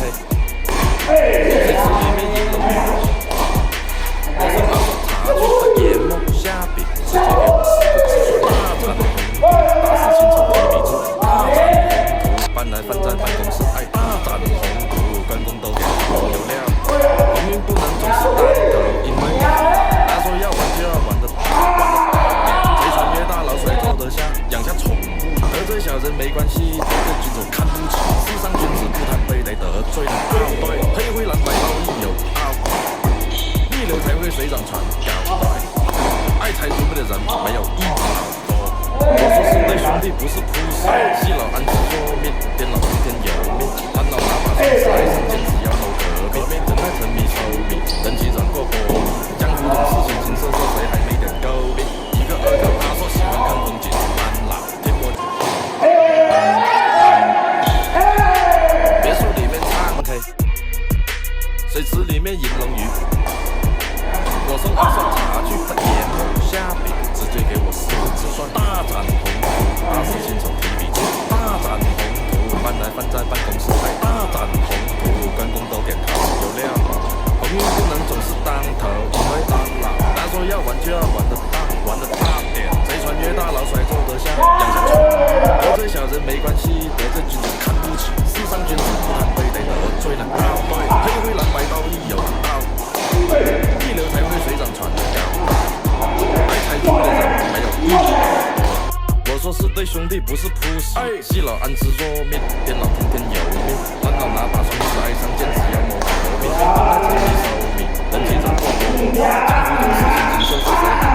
这次里面赢了我是把手插进他眼眸下笔，直接给我4个字说大展宏图，大事情从提笔出，大展宏图，搬来放在办公室，哎，大展宏图，关公都给我有料，鸿运不能总是单头，因为他说要玩就要玩得大，贼船越大，老水偷得下，养下宠物，得罪小人没关系，得罪君主看不起，世上君子不贪杯，得得罪人傲对，黑灰蓝白都一有傲。逆流才会水涨船高，爱财如命的人没有一毛多。我说是对兄弟，不是扑手，细老安吃做面，颠老天天有命，烦恼拿把双手爱上坚持要谋革命，人太沉迷收命，人情转过波，江湖懂事情情色色，谁还没点诟病？一个二个他说喜欢看风景，安老天我。别墅里面唱 K， 水池里面饮龙鱼。我送2双茶去他眼眸下笔，直接给我4个字算大展宏图，大事情从提笔出，大展宏图，搬来放在办公室，还大展宏图，关公都点头有料，鸿运不能总是当头，因为当老，他说要玩就要玩得大，玩得大点，贼船越大，老甩做得下，养下宠物，得罪小人没关系，得罪君主看不起，世上君子不贪杯，得得罪人傲对，黑灰蓝白都一有道。逆流才会水涨船高，爱财如命的人没有一毛多。我说是对兄弟，不是扑手，细老安吃做面，颠老天天有命，烦恼拿把双手爱上坚持要谋革命，人太沉迷收命，人情转过波，江湖懂事情情色是谁？